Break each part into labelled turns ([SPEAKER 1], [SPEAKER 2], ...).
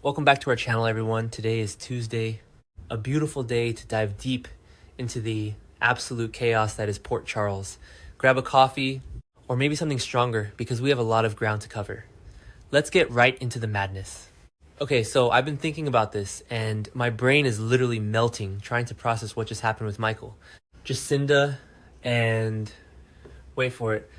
[SPEAKER 1] Welcome back to our channel, everyone. Today is Tuesday, a beautiful day to dive deep into the absolute chaos that is Port Charles. Grab a coffee or maybe something stronger because we have a lot of ground to cover. Let's get right into the madness. Okay, so I've been thinking about this and my brain is literally melting trying to process what just happened with Michael. Jacinda and, wait for it,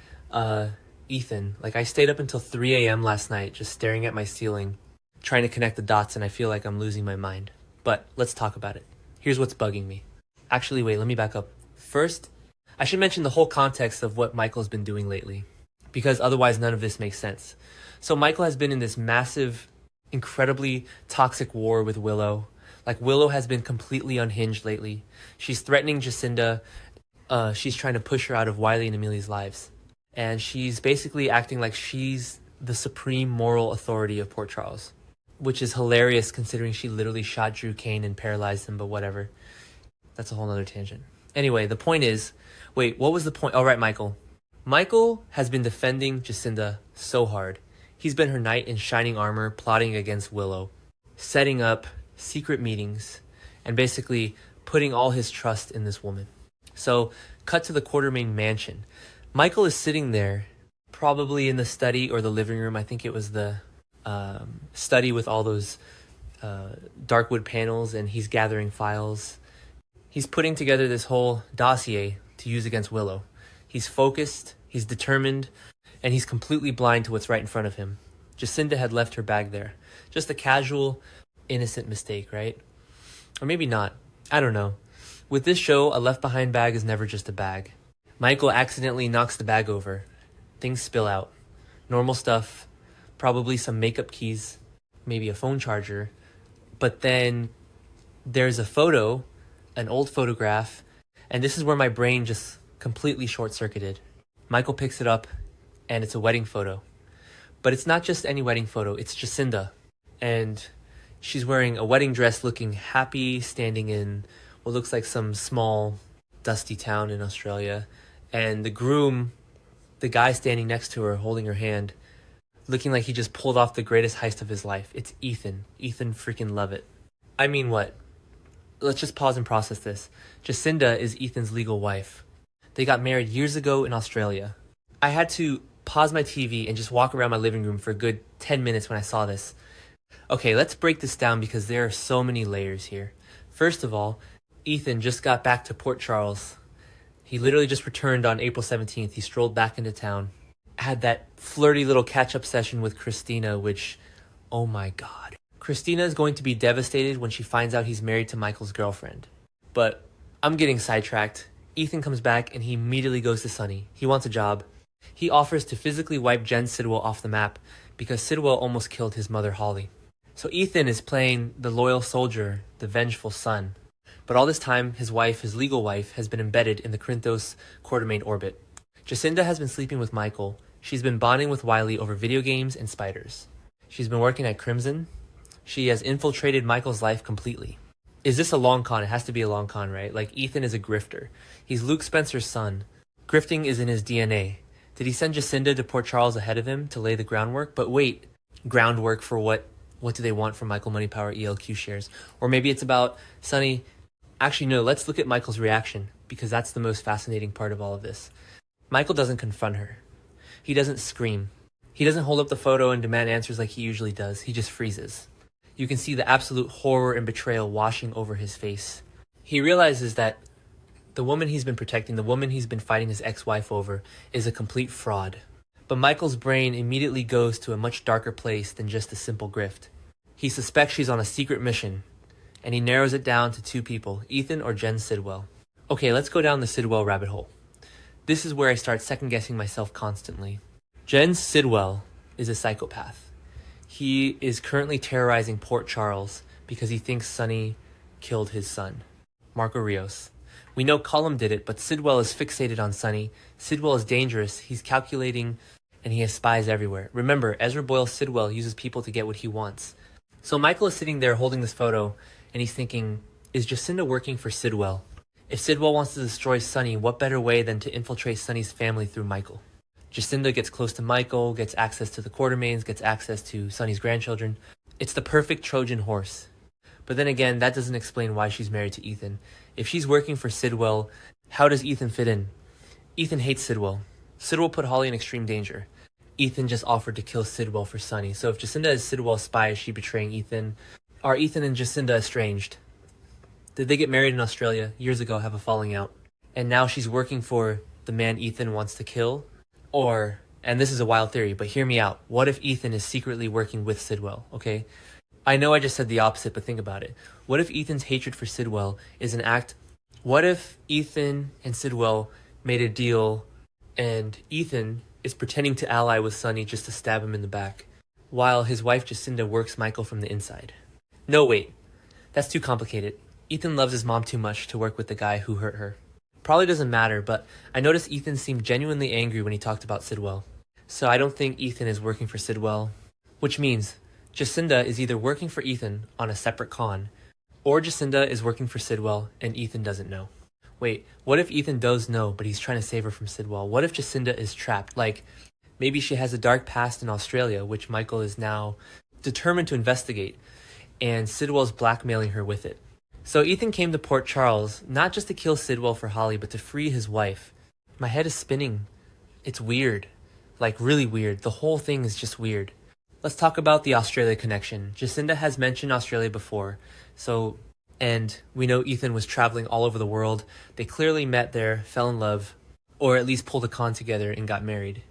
[SPEAKER 1] Ethan. Like, I stayed up until 3 a.m. last night just staring at my ceiling, trying to connect the dots, and I feel like I'm losing my mind. But let's talk about it. Here's what's bugging me. Actually, wait, let me back up. First, I should mention the whole context of what Michael's been doing lately, because otherwise none of this makes sense. So Michael has been in this massive, incredibly toxic war with Willow. Like, Willow has been completely unhinged lately. She's threatening Jacinda. She's trying to push her out of Wiley and Amelia's lives. And she's basically acting like she's the supreme moral authority of Port Charles, which is hilarious considering she literally shot Drew Kane and paralyzed him, but whatever. That's a whole nother tangent. Anyway, the point is, wait, what was the point? Oh, right, Michael. Michael has been defending Jacinda so hard. He's been her knight in shining armor, plotting against Willow, setting up secret meetings, and basically putting all his trust in this woman. So, cut to the Quartermain mansion. Michael is sitting there, probably in the study or the living room. I think it was the study with all those dark wood panels, and he's gathering files. He's putting together this whole dossier to use against Willow. He's focused, he's determined, and he's completely blind to what's right in front of him. Jacinda had left her bag there. Just a casual, innocent mistake, right? Or maybe not. I don't know. With this show, a left-behind bag is never just a bag. Michael accidentally knocks the bag over. Things spill out. Normal stuff. Probably some makeup keys, maybe a phone charger. But then there's a photo, an old photograph, and this is where my brain just completely short-circuited. Michael picks it up, and it's a wedding photo. But it's not just any wedding photo, it's Jacinda. And she's wearing a wedding dress looking happy, standing in what looks like some small, dusty town in Australia. And the groom, the guy standing next to her, holding her hand, looking like he just pulled off the greatest heist of his life. It's Ethan. Ethan freaking Lovett. I mean, what? Let's just pause and process this. Jacinda is Ethan's legal wife. They got married years ago in Australia. I had to pause my TV and just walk around my living room for a good 10 minutes when I saw this. Okay, let's break this down because there are so many layers here. First of all, Ethan just got back to Port Charles. He literally just returned on April 17th. He strolled back into town. Had that flirty little catch-up session with Christina, which, oh my god. Christina is going to be devastated when she finds out he's married to Michael's girlfriend. But I'm getting sidetracked. Ethan comes back and he immediately goes to Sunny. He wants a job. He offers to physically wipe Jen Sidwell off the map because Sidwell almost killed his mother Holly. So Ethan is playing the loyal soldier, the vengeful son. But all this time, his wife, his legal wife, has been embedded in the Corinthos Quartermain orbit. Jacinda has been sleeping with Michael. She's been bonding with Wiley over video games and spiders. She's been working at Crimson. She has infiltrated Michael's life completely. Is this a long con? It has to be a long con, right? Like, Ethan is a grifter. He's Luke Spencer's son. Grifting is in his DNA. Did he send Jacinda to Port Charles ahead of him to lay the groundwork? But wait, groundwork for what? What do they want from Michael Money Power ELQ shares? Or maybe it's about Sunny. Actually, no, let's look at Michael's reaction, because that's the most fascinating part of all of this. Michael doesn't confront her. He doesn't scream. He doesn't hold up the photo and demand answers like he usually does. He just freezes. You can see the absolute horror and betrayal washing over his face. He realizes that the woman he's been protecting, the woman he's been fighting his ex-wife over, is a complete fraud. But Michael's brain immediately goes to a much darker place than just a simple grift. He suspects she's on a secret mission, and he narrows it down to two people, Ethan or Jen Sidwell. Okay, let's go down the Sidwell rabbit hole. This is where I start second-guessing myself constantly. Jen Sidwell is a psychopath. He is currently terrorizing Port Charles because he thinks Sunny killed his son, Marco Rios. We know Cullum did it, but Sidwell is fixated on Sunny. Sidwell is dangerous. He's calculating, and he has spies everywhere. Remember, Ezra Boyle Sidwell uses people to get what he wants. So Michael is sitting there holding this photo, and he's thinking, is Jacinda working for Sidwell? If Sidwell wants to destroy Sunny, what better way than to infiltrate Sunny's family through Michael? Jacinda gets close to Michael, gets access to the Quartermains, gets access to Sunny's grandchildren. It's the perfect Trojan horse. But then again, that doesn't explain why she's married to Ethan. If she's working for Sidwell, how does Ethan fit in? Ethan hates Sidwell. Sidwell put Holly in extreme danger. Ethan just offered to kill Sidwell for Sonny. So if Jacinda is Sidwell's spy, is she betraying Ethan? Are Ethan and Jacinda estranged? Did they get married in Australia years ago, have a falling out? And now she's working for the man Ethan wants to kill? Or, and this is a wild theory, but hear me out. What if Ethan is secretly working with Sidwell, okay? I know I just said the opposite, but think about it. What if Ethan's hatred for Sidwell is an act? What if Ethan and Sidwell made a deal and Ethan is pretending to ally with Sonny just to stab him in the back, while his wife Jacinda works Michael from the inside? No, wait. That's too complicated. Ethan loves his mom too much to work with the guy who hurt her. Probably doesn't matter, but I noticed Ethan seemed genuinely angry when he talked about Sidwell. So I don't think Ethan is working for Sidwell, which means Jacinda is either working for Ethan on a separate con, or Jacinda is working for Sidwell and Ethan doesn't know. Wait, what if Ethan does know, but he's trying to save her from Sidwell? What if Jacinda is trapped? Like, maybe she has a dark past in Australia, which Michael is now determined to investigate, and Sidwell's blackmailing her with it. So Ethan came to Port Charles, not just to kill Sidwell for Holly, but to free his wife. My head is spinning. It's weird. Like, really weird. The whole thing is just weird. Let's talk about the Australia connection. Jacinda has mentioned Australia before, and we know Ethan was traveling all over the world. They clearly met there, fell in love, or at least pulled a con together and got married.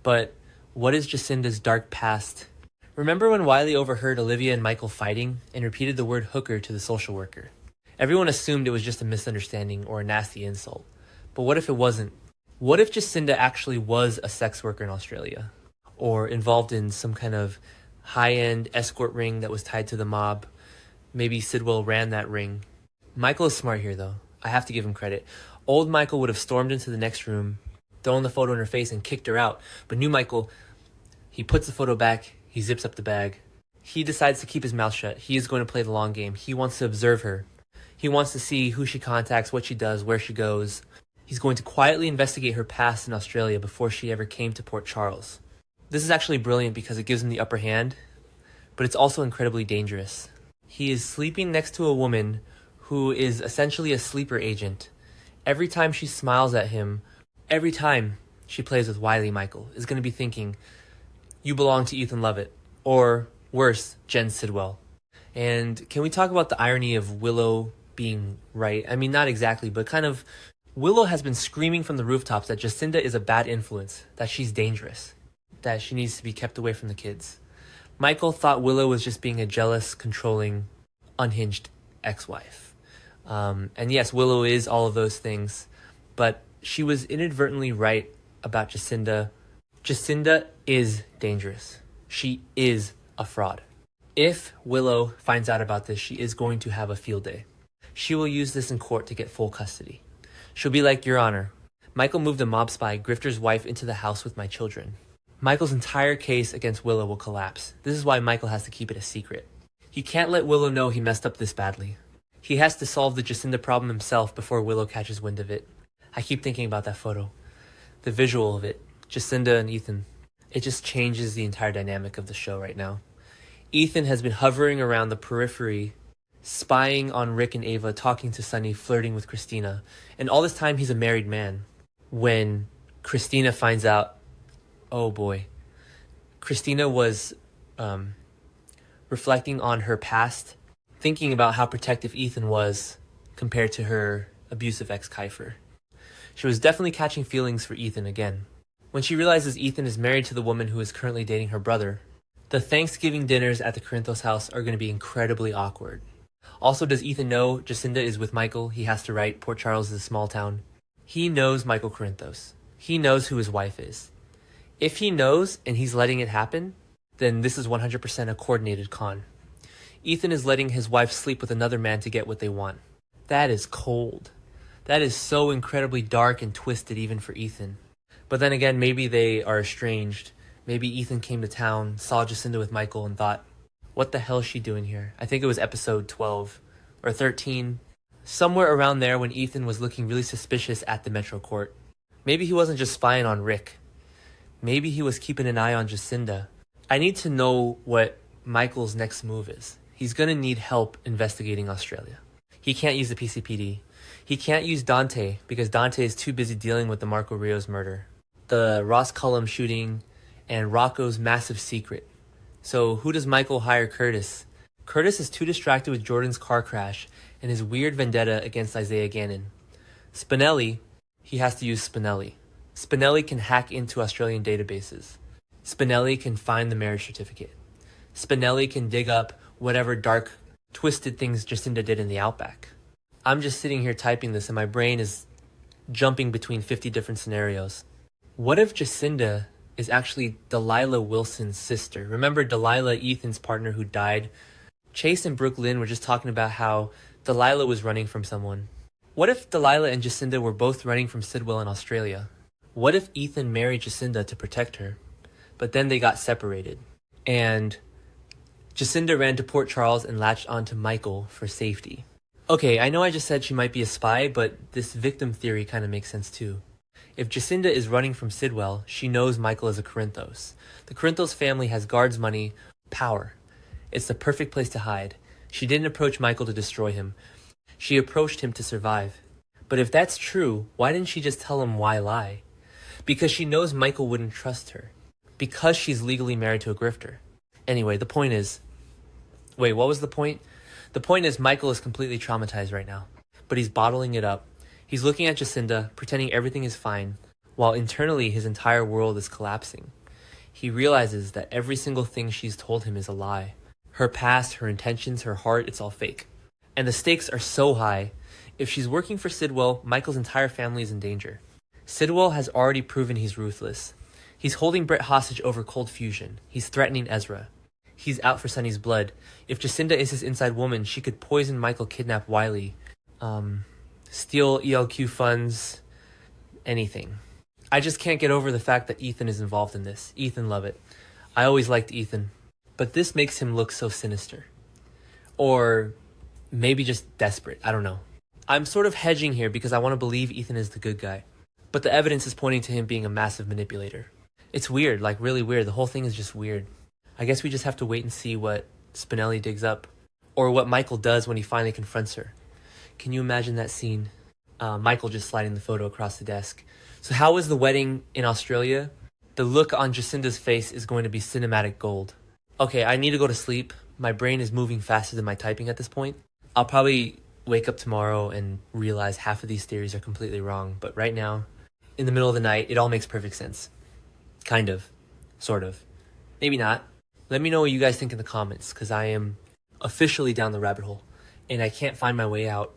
[SPEAKER 1] But what is Jacinda's dark past? Remember when Wiley overheard Olivia and Michael fighting and repeated the word hooker to the social worker? Everyone assumed it was just a misunderstanding or a nasty insult. But what if it wasn't? What if Jacinda actually was a sex worker in Australia? Or involved in some kind of high-end escort ring that was tied to the mob? Maybe Sidwell ran that ring. Michael is smart here, though. I have to give him credit. Old Michael would have stormed into the next room, thrown the photo in her face, and kicked her out. But new Michael, he puts the photo back, he zips up the bag. He decides to keep his mouth shut. He is going to play the long game. He wants to observe her. He wants to see who she contacts, what she does, where she goes. He's going to quietly investigate her past in Australia before she ever came to Port Charles. This is actually brilliant because it gives him the upper hand, but it's also incredibly dangerous. He is sleeping next to a woman who is essentially a sleeper agent. Every time she smiles at him, every time she plays with Wiley Michael is going to be thinking, you belong to Ethan Lovett, or worse, Jen Sidwell. And can we talk about the irony of Willow being right? I mean, not exactly, but kind of. Willow has been screaming from the rooftops that Jacinda is a bad influence, that she's dangerous, that she needs to be kept away from the kids. Michael thought Willow was just being a jealous, controlling, unhinged ex-wife. And yes, Willow is all of those things, but she was inadvertently right about Jacinda. Jacinda is dangerous. She is a fraud. If Willow finds out about this, she is going to have a field day. She will use this in court to get full custody. She'll be like, Your Honor, Michael moved a mob spy, Grifter's wife, into the house with my children. Michael's entire case against Willow will collapse. This is why Michael has to keep it a secret. He can't let Willow know he messed up this badly. He has to solve the Jacinda problem himself before Willow catches wind of it. I keep thinking about that photo. The visual of it. Jacinda and Ethan. It just changes the entire dynamic of the show right now. Ethan has been hovering around the periphery, spying on Rick and Ava, talking to Sonny, flirting with Christina. And all this time he's a married man. When Christina finds out, oh boy. Christina was reflecting on her past, thinking about how protective Ethan was compared to her abusive ex Kiefer. She was definitely catching feelings for Ethan again. When she realizes Ethan is married to the woman who is currently dating her brother, the Thanksgiving dinners at the Corinthos house are going to be incredibly awkward. Also, does Ethan know Jacinda is with Michael? He has to write. Port Charles is a small town. He knows Michael Corinthos. He knows who his wife is. If he knows and he's letting it happen, then this is 100% a coordinated con. Ethan is letting his wife sleep with another man to get what they want. That is cold. That is so incredibly dark and twisted even for Ethan. But then again, maybe they are estranged. Maybe Ethan came to town, saw Jacinda with Michael, and thought, what the hell is she doing here? I think it was episode 12 or 13. Somewhere around there when Ethan was looking really suspicious at the Metro Court. Maybe he wasn't just spying on Rick. Maybe he was keeping an eye on Jacinda. I need to know what Michael's next move is. He's gonna need help investigating Australia. He can't use the PCPD. He can't use Dante because Dante is too busy dealing with the Marco Rios murder, the Ross Cullum shooting, and Rocco's massive secret. So who does Michael hire Curtis? Curtis is too distracted with Jordan's car crash and his weird vendetta against Isaiah Gannon. Spinelli, he has to use Spinelli. Spinelli can hack into Australian databases. Spinelli can find the marriage certificate. Spinelli can dig up whatever dark, twisted things Jacinda did in the Outback. I'm just sitting here typing this and my brain is jumping between 50 different scenarios. What if Jacinda is actually Delilah Wilson's sister? Remember Delilah, Ethan's partner who died? Chase and Brooke Lynn were just talking about how Delilah was running from someone. What if Delilah and Jacinda were both running from Sidwell in Australia? What if Ethan married Jacinda to protect her, but then they got separated? And Jacinda ran to Port Charles and latched onto Michael for safety. Okay, I know I just said she might be a spy, but this victim theory kind of makes sense too. If Jacinda is running from Sidwell, she knows Michael is a Corinthos. The Corinthos family has guards money, power. It's the perfect place to hide. She didn't approach Michael to destroy him. She approached him to survive. But if that's true, why didn't she just tell him why lie? Because she knows Michael wouldn't trust her. Because she's legally married to a grifter. Anyway, the point is... Wait, what was the point? The point is Michael is completely traumatized right now. But he's bottling it up. He's looking at Jacinda, pretending everything is fine, while internally his entire world is collapsing. He realizes that every single thing she's told him is a lie. Her past, her intentions, her heart, it's all fake. And the stakes are so high. If she's working for Sidwell, Michael's entire family is in danger. Sidwell has already proven he's ruthless. He's holding Brett hostage over cold fusion. He's threatening Ezra. He's out for Sonny's blood. If Jacinda is his inside woman, she could poison Michael, kidnap Wiley, steal ELQ funds, anything. I just can't get over the fact that Ethan is involved in this. Ethan Lovett. I always liked Ethan. But this makes him look so sinister. Or maybe just desperate. I don't know. I'm sort of hedging here because I want to believe Ethan is the good guy. But the evidence is pointing to him being a massive manipulator. It's weird, like really weird. The whole thing is just weird. I guess we just have to wait and see what Spinelli digs up. Or what Michael does when he finally confronts her. Can you imagine that scene? Michael just sliding the photo across the desk. So how was the wedding in Australia? The look on Jacinda's face is going to be cinematic gold. Okay, I need to go to sleep. My brain is moving faster than my typing at this point. I'll probably wake up tomorrow and realize half of these theories are completely wrong. But right now, in the middle of the night, it all makes perfect sense. Kind of. Sort of. Maybe not. Let me know what you guys think in the comments, because I am officially down the rabbit hole, and I can't find my way out.